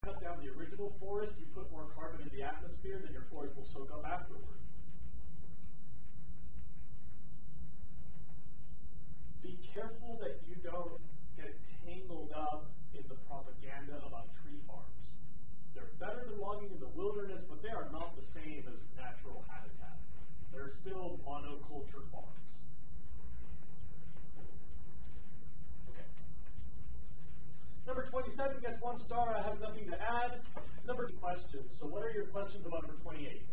cut down the original forest, you put more carbon in the atmosphere, then your forest will soak up afterward. Be careful that you don't get tangled up in the propaganda about tree farms. They're better than logging in the wilderness, but they are not the same as natural habitat. They're still monoculture farms. Okay. Number 27 gets 1 star. I have nothing to add. Number 2 questions. So what are your questions about number 28?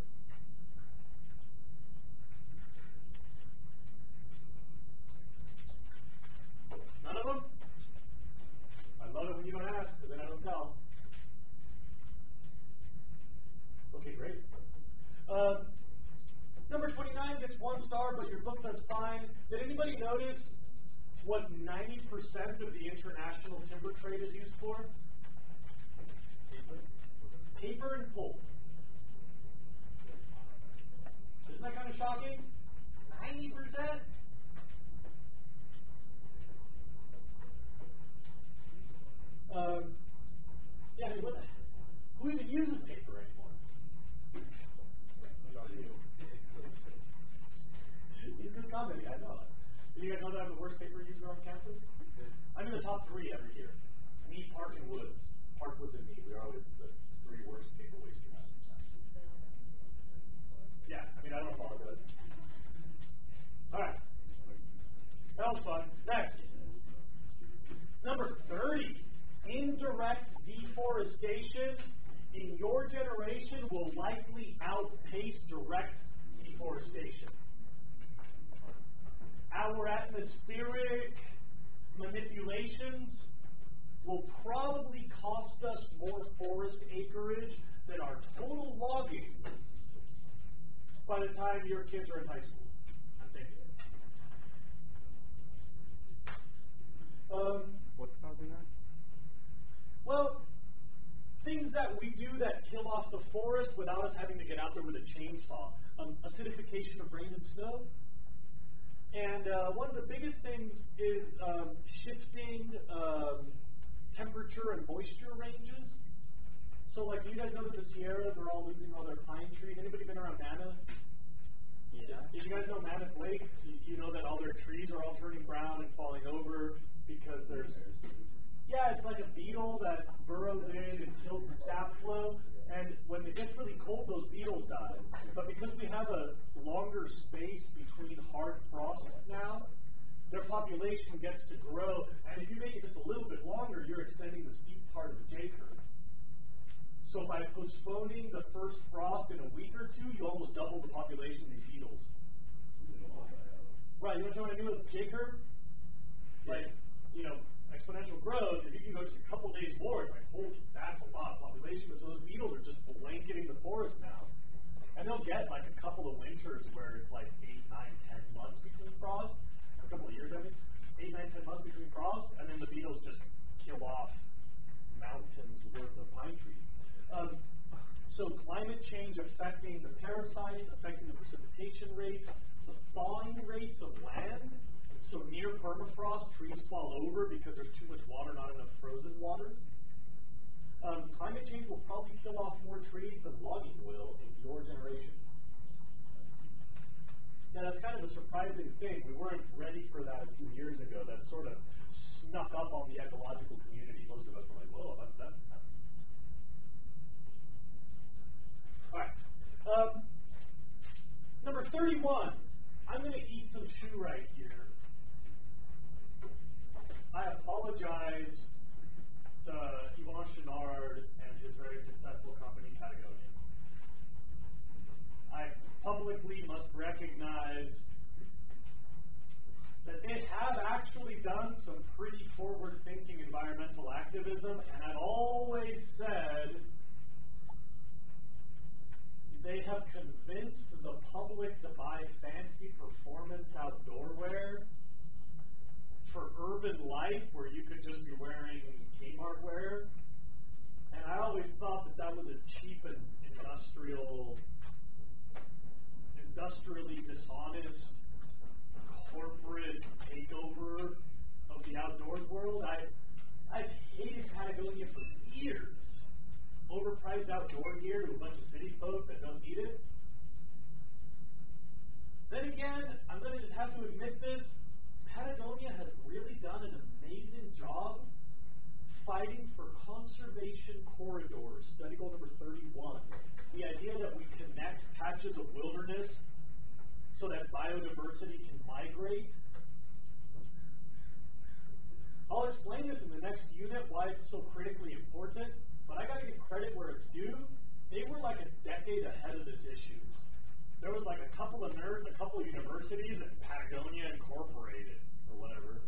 None of them? I love it when you don't ask, because then I don't tell. Okay, great. Number 29 gets 1 star, but your book does fine. Did anybody notice what 90% of the international timber trade is used for? Paper and pulp. Isn't that kind of shocking? 90%? Yeah, I mean, who even uses paper anymore? He's good comedy, I know. You guys know that I'm the worst paper user on campus? I'm in the top 3 every year. Me, Park, and Woods. Park, Woods, and me. We're always the 3 worst paper wasters. Yeah, I mean, I don't apologize. Alright. That was fun. Next. Number 30. Indirect deforestation in your generation will likely outpace direct deforestation. Our atmospheric manipulations will probably cost us more forest acreage than our total logging by the time your kids are in high school. I'm thinking. What's causing that? Well, things that we do that kill off the forest without us having to get out there with a chainsaw. Acidification of rain and snow. And one of the biggest things is shifting temperature and moisture ranges. So, like, do you guys know that the Sierras are all losing all their pine trees? Anybody been around Mammoth? Yeah. Did you guys know Mammoth Lake? You know that all their trees are all turning brown and falling over because there's... Yeah, it's like a beetle that burrows in and kills the sap flow, and when it gets really cold, those beetles die. But because we have a longer space between hard frosts now, their population gets to grow, and if you make it just a little bit longer, you're extending the steep part of the J curve. So by postponing the first frost in a week or 2, you almost double the population of these beetles. Right, you want to know what I do with the J curve? Like, you know, exponential growth, if you can go just a couple days more, it's like, holy, that's a lot of population. But so those beetles are just blanketing the forest now. And they'll get like a couple of winters where it's like 8, 9, 10 months between frost. A couple of years, I mean. 8, 9, 10 months between frost, and then the beetles just kill off mountains worth of pine trees. So climate change affecting the parasites, affecting the precipitation rates, the thawing rates of land. So near permafrost, trees fall over because there's too much water, not enough frozen water. Climate change will probably kill off more trees than logging will in your generation. Now that's kind of a surprising thing. We weren't ready for that a few years ago. That sort of snuck up on the ecological community. Most of us were like, whoa, that's happening. All right. Number 31. I'm going to eat some chew right here. I apologize to Yvon Chouinard and his very successful company, Patagonia. I publicly must recognize that they have actually done some pretty forward-thinking environmental activism, and I've always said they have convinced the public to buy fancy performance outdoor wear for urban life where you could just be wearing Kmart wear. And I always thought that that was a cheap and industrially dishonest corporate takeover of the outdoors world. I've hated Patagonia for years. overpriced outdoor gear to a bunch of city folk that don't need it. Then again, I'm going to just have to admit this, Patagonia has really done an amazing job fighting for conservation corridors, study goal number 31. The idea that we connect patches of wilderness so that biodiversity can migrate. I'll explain this in the next unit, why it's so critically important, but I got to give credit where it's due. They were like a decade ahead of this issue. There was like a couple of nerds, a couple of universities, and Patagonia Incorporated, or whatever.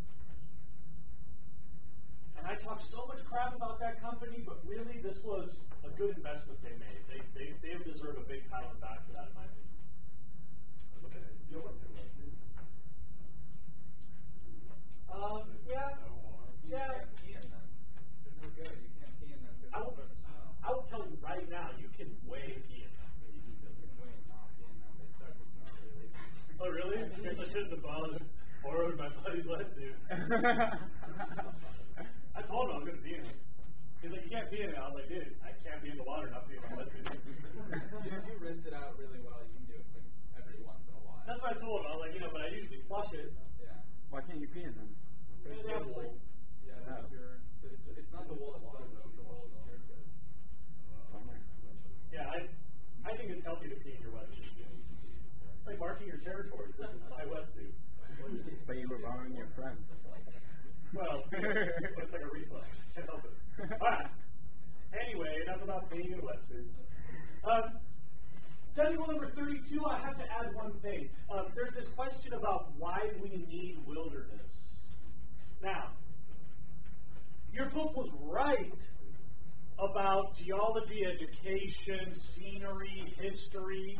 And I talked so much crap about that company, but really this was a good investment they made. They deserve a big pat on the back for that, in my opinion. Okay, you went to Westlake? Yeah. You can't pee in them. They're no good. You can't pee in them because of the smell. I will tell you right now, you can way pee in them. You can way not pee in them. They start to smell really bad. Oh, really? I guess I shouldn't have borrowed my buddy's wetsuit. I told him I was going to pee in it. He's like, you can't pee in it. I was like, dude, I can't be in the water, not be in my wetsuit. If you rinse it out really well, you can do it like every once in a while. That's what I told him. I was like, but I usually flush it. Yeah. Why can't you pee in them? It's the wool. Yeah, that's pure. It's not the wool itself, though. The wool is pure good. Yeah, I think it's healthy to pee in your wetsuit. It's like marking your territory. This is my wetsuit. But you were borrowing your friend. Well, it's like a reflex. Can't help it. All right. Anyway, enough about peeing in wetsuits. Study goal number 32, I have to add one thing. There's this question about why we need wilderness. Now, your book was right about geology, education, scenery, history.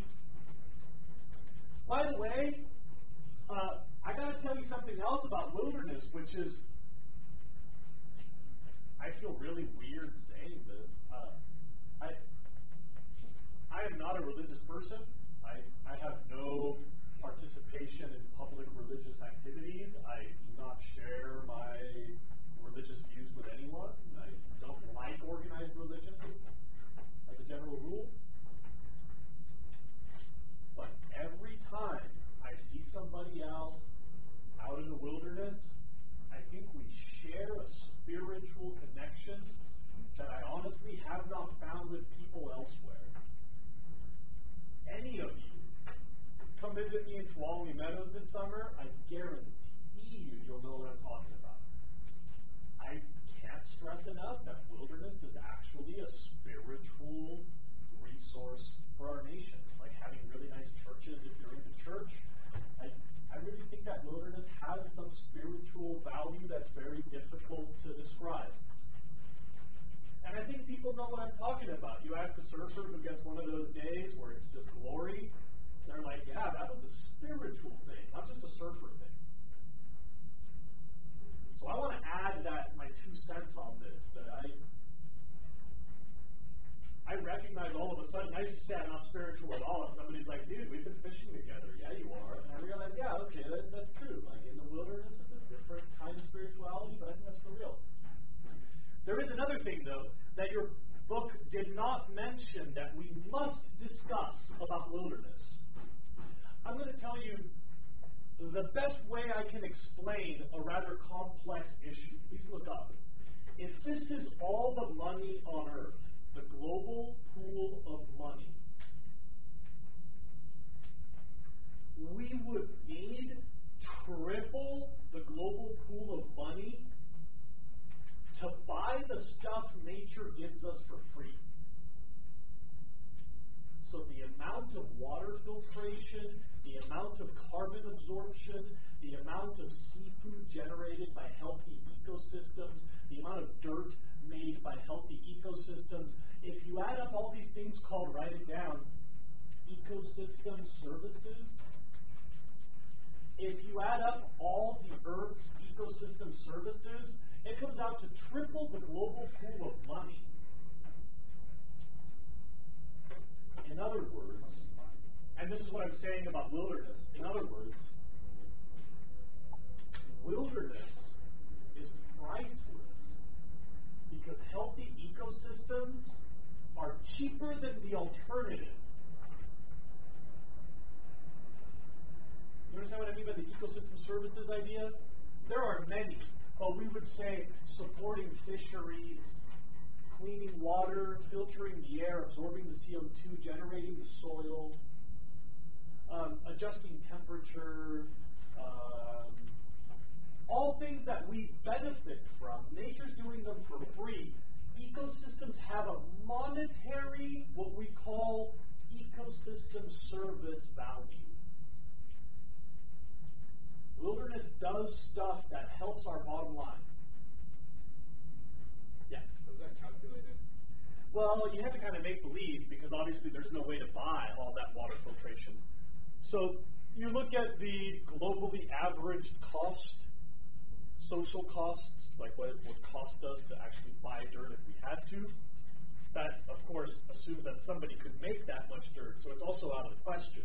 By the way, I got to tell you something else about wilderness, which is, I feel really weird saying this. I am not a religious person. I have no participation in public religious activities. I do not share my religious views with anyone. I don't like organized religion as a general rule. But every time I see somebody else out in the wilderness, I think we share a spiritual connection that I honestly have not found with people elsewhere. Any of you come visit me in Tuolumne Meadows this summer, I guarantee you'll know what I'm talking about. I can't stress enough that wilderness is actually a spiritual resource for our nation. Like having really nice churches if you're into church. I really think that wilderness has some spiritual value that's very difficult to describe. And I think people know what I'm talking about. You ask a surfer who gets one of those days where it's just glory, they're like, yeah, that was a spiritual thing, not just a surfer thing. So I want to add that my 2 cents on this, that I recognize all of a sudden, I used to say I'm not spiritual at all, and somebody's like, dude, we've been fishing together. Yeah, you are. And I realized, yeah, okay, that's true. Like in the wilderness, it's a different kind of spirituality, but I think that's for real. There is another thing, though, that your book did not mention that we must discuss about wilderness. I'm going to tell you the best way I can explain a rather complex issue. Please look up. If this is all the money on Earth, the global pool of money, we would need triple the global pool of money to buy the stuff nature gives us for free. So the amount of water filtration, the amount of carbon absorption, the amount of seafood generated by healthy ecosystems, the amount of dirt made by healthy ecosystems, if you add up all these things called, write it down, ecosystem services, if you add up all the Earth's ecosystem services, it comes out to triple the global pool of money. In other words, and this is what I'm saying about wilderness, in other words, wilderness is priceless because healthy ecosystems are cheaper than the alternative. You understand what I mean by the ecosystem services idea? There are many, but we would say supporting fisheries, cleaning water, filtering the air, absorbing the CO2, generating the soil, adjusting temperature, all things that we benefit from. Nature's doing them for free. Ecosystems have a monetary, what we call ecosystem service value. Wilderness does stuff that helps our bottom line. Yeah. Was that calculated? Well, you have to kind of make believe because obviously there's no way to buy all that water filtration. So you look at the globally averaged cost, social costs, like what it would cost us to actually buy dirt if we had to. That, of course, assumes that somebody could make that much dirt, so it's also out of the question.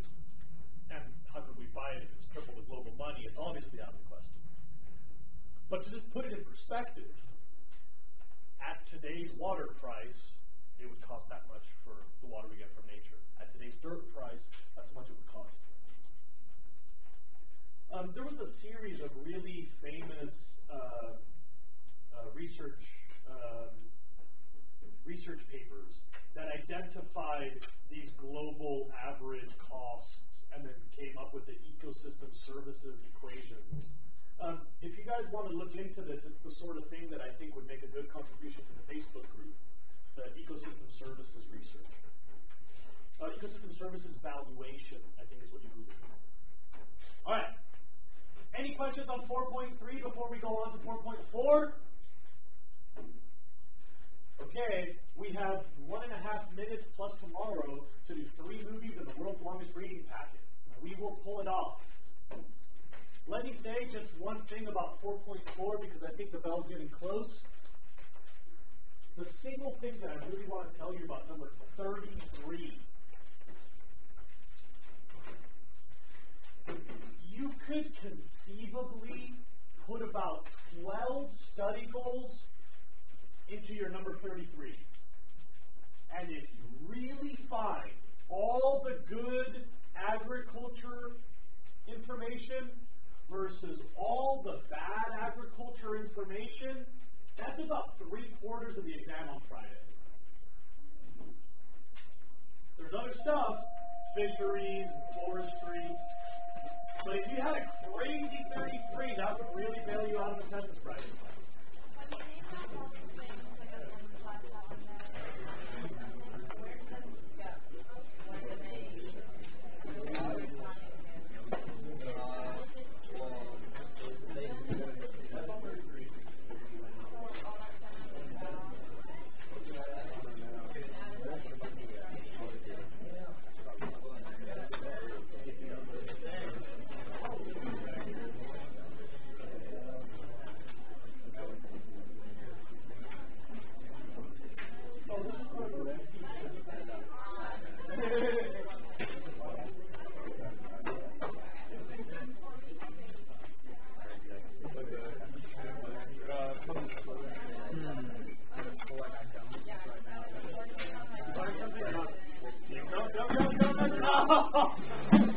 And how could we buy it if it's triple the global money? It's obviously out of the question. But to just put it in perspective, at today's water price, it would cost that much for the water we get from nature. At today's dirt price, that's how much it would cost. There was a series of really famous research papers that identified these global average costs and then came up with the ecosystem services equations. If you guys want to look into this, it's the sort of thing that I think would make a good contribution to the Facebook group, the ecosystem services research. Ecosystem services valuation, I think is what you Google. All right. Any questions on 4.3 before we go on to 4.4? Okay, we have 1.5 minutes plus tomorrow to do 3 movies in the world's longest reading packet. We will pull it off. Let me say just one thing about 4.4 because I think the bell's getting close. The single thing that I really want to tell you about number 33. You could conceivably put about 12 study goals into your number 33. And if you really find all the good agriculture information versus all the bad agriculture information, that's about 3/4 of the exam on Friday. There's other stuff, fisheries, forestry, but if you had a crazy 33, that would really bail you out of the test this Friday.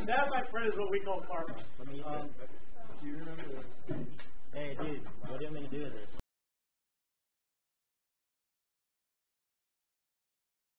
That, my friend, is what we call karma. Do you remember this? Hey, dude.